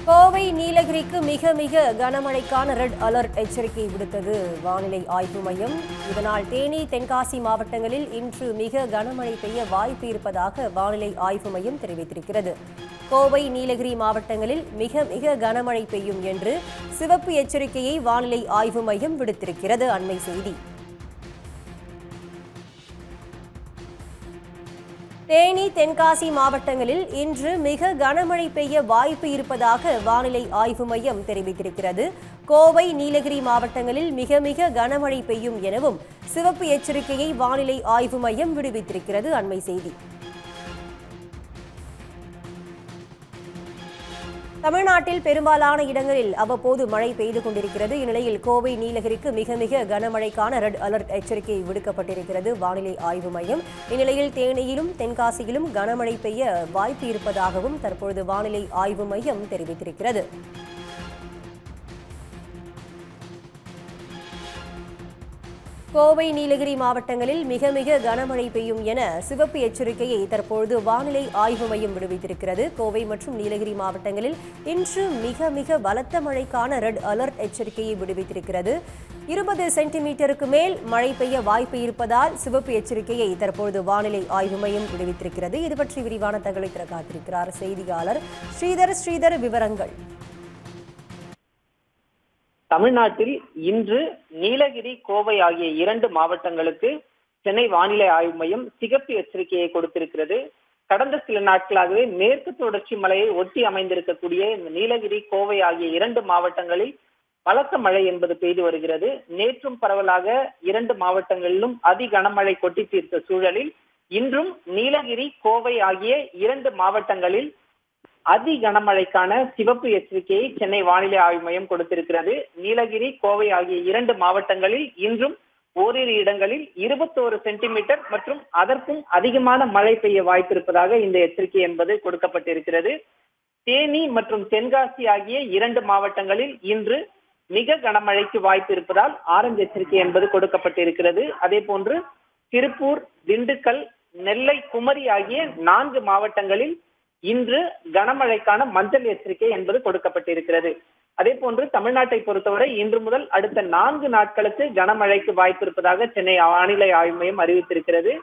கோவை நீலகிரிக்கு மிக கனமழைக்கான red alert எச்சரிக்கை விடுத்தது வானிலை ஆய்வு மையம். இதனால் தேனி, தென்காசி மாவட்டங்களில் இன்று மிக கனமழை பெய்ய வாய்ப்பு இருப்பதாக வானிலை ஆய்வு மையம் தெரிவித்திருக்கிறது. கோவை, நீலகிரி மாவட்டங்களில் மிக கனமழை பெய்யும் என்று சிவப்பு எச்சரிக்கையை வானிலை ஆய்வு மையம் விடுத்திருக்கிறது. அண்மை செய்தி. தேனி, தென்காசி மாவட்டங்களில் இன்று மிக கனமழை பெய்ய வாய்ப்பு இருப்பதாக வானிலை ஆய்வு மையம் தெரிவித்திருக்கிறது. கோவை, நீலகிரி மாவட்டங்களில் மிக கனமழை பெய்யும் எனவும் சிவப்பு எச்சரிக்கையை வானிலை ஆய்வு மையம் விடுவித்திருக்கிறது. அண்மை செய்தி. தமிழ்நாட்டில் பெரும்பாலான இடங்களில் அவ்வப்போது மழை பெய்து கொண்டிருக்கிறது. இந்நிலையில் கோவை, நீலகிரிக்கு மிக கனமழைக்கான ரெட் அலர்ட் எச்சரிக்கை விடுக்கப்பட்டிருக்கிறது வானிலை ஆய்வு மையம். இந்நிலையில் தேனியிலும் தென்காசியிலும் கனமழை பெய்ய வாய்ப்பு இருப்பதாகவும் தற்பொழுது வானிலை ஆய்வு மையம் தெரிவித்திருக்கிறது. கோவை, நீலகிரி மாவட்டங்களில் மிக கனமழை பெய்யும் என சிவப்பு எச்சரிக்கையை தற்பொழுது வானிலை ஆய்வு மையம் விடுவித்திருக்கிறது. கோவை மற்றும் நீலகிரி மாவட்டங்களில் இன்று மிக பலத்த மழைக்கான ரெட் அலர்ட் எச்சரிக்கையை விடுவித்திருக்கிறது. 20 சென்டிமீட்டருக்கு மேல் மழை பெய்ய வாய்ப்பு இருப்பதால் சிவப்பு எச்சரிக்கையை தற்பொழுது வானிலை ஆய்வு மையம் விடுவித்திருக்கிறது. இது பற்றி விரிவான தகவலை தர காத்திருக்கிறார் செய்தியாளர் ஸ்ரீதர். விவரங்கள். தமிழ்நாட்டில் இன்று நீலகிரி, கோவை ஆகிய 2 மாவட்டங்களுக்கு சென்னை வானிலை ஆய்வு மையம் சிகப்பு எச்சரிக்கையை கொடுத்திருக்கிறது. கடந்த சில நாட்களாகவே மேற்கு தொடர்ச்சி மலையை ஒட்டி அமைந்திருக்கக்கூடிய இந்த நீலகிரி, கோவை ஆகிய 2 மாவட்டங்களில் பலத்த மழை என்பது பெய்து வருகிறது. நேற்றும் பரவலாக 2 மாவட்டங்களிலும் அதி கனமழை கொட்டி தீர்த்த சூழலில் இன்றும் நீலகிரி, கோவை ஆகிய 2 மாவட்டங்களில் அதி கனமழைக்கான சிவப்பு எச்சரிக்கையை சென்னை வானிலை ஆய்வு மையம் கொடுத்திருக்கிறது. நீலகிரி, கோவை ஆகிய 2 மாவட்டங்களில் இன்றும் ஓரிரு இடங்களில் 21 சென்டிமீட்டர் மற்றும் அதற்கும் அதிகமான மழை பெய்ய வாய்ப்பு இருப்பதாக இந்த எச்சரிக்கை என்பது கொடுக்கப்பட்டிருக்கிறது. தேனி மற்றும் தென்காசி ஆகிய 2 மாவட்டங்களில் இன்று மிக கனமழைக்கு வாய்ப்பு இருப்பதால் ஆரஞ்சு எச்சரிக்கை என்பது கொடுக்கப்பட்டிருக்கிறது. அதே போன்று திருப்பூர், திண்டுக்கல், நெல்லை, குமரி ஆகிய 4 மாவட்டங்களில் இன்று கனமழைக்கான மஞ்சள் எச்சரிக்கை என்பது கொடுக்கப்பட்டிருக்கிறது. அதே போன்று தமிழ்நாட்டை பொறுத்தவரை இன்று முதல் அடுத்த 4 நாட்களுக்கு கனமழைக்கு வாய்ப்பு இருப்பதாக சென்னை வானிலை ஆய்வு மையம் அறிவித்திருக்கிறது.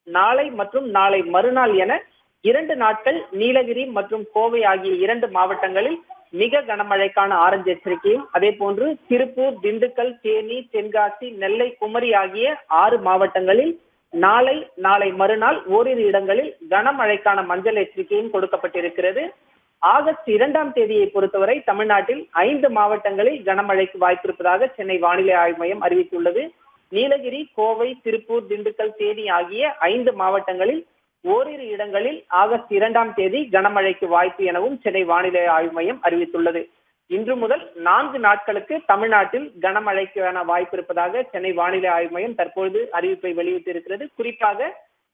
நாளை மற்றும் நாளை மறுநாள் என 2 நாட்கள் நீலகிரி மற்றும் கோவை ஆகிய 2 மாவட்டங்களில் மிக கனமழைக்கான ஆரஞ்சு எச்சரிக்கையும், அதே போன்று திருப்பூர், திண்டுக்கல், தேனி, தென்காசி, நெல்லை, குமரி ஆகிய 6 மாவட்டங்களில் நாளை மறுநாள் ஓரிரு இடங்களில் கனமழைக்கான மஞ்சள் எச்சரிக்கையும் கொடுக்கப்பட்டிருக்கிறது. ஆகஸ்ட் 2ஆம் தேதியை பொறுத்தவரை தமிழ்நாட்டில் 5 மாவட்டங்களில் கனமழைக்கு வாய்ப்பு இருப்பதாக சென்னை வானிலை ஆய்வு மையம் அறிவித்துள்ளது. நீலகிரி, கோவை, திருப்பூர், திண்டுக்கல், தேனி ஆகிய 5 மாவட்டங்களில் ஓரிரு இடங்களில் ஆகஸ்ட் 2ஆம் தேதி கனமழைக்கு வாய்ப்பு எனவும் சென்னை வானிலை ஆய்வு மையம் அறிவித்துள்ளது. இன்று முதல் 4 நாட்களுக்கு தமிழ்நாட்டில் கனமழைக்கான வாய்ப்பு இருப்பதாக சென்னை வானிலை ஆய்வு மையம் தற்பொழுது அறிவிப்பை வெளியிட்டிருக்கிறது. குறிப்பாக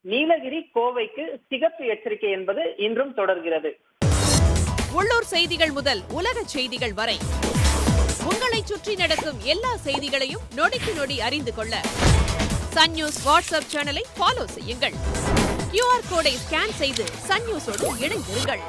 நீலகிரி, கோவைக்கு சிகப்பு எச்சரிக்கை என்பது இன்றும் தொடர்கிறது. உள்ளூர் செய்திகள் முதல் உலக செய்திகள் வரை உங்களை சுற்றி நடக்கும் எல்லா செய்திகளையும் நொடிக்கு நொடி அறிந்து கொள்ள சன் நியூஸ் வாட்ஸ்அப் சேனலை ஃபாலோ செய்யுங்கள். QR கோடை ஸ்கேன் செய்து சன் நியூஸோடு இணைந்திருங்கள்.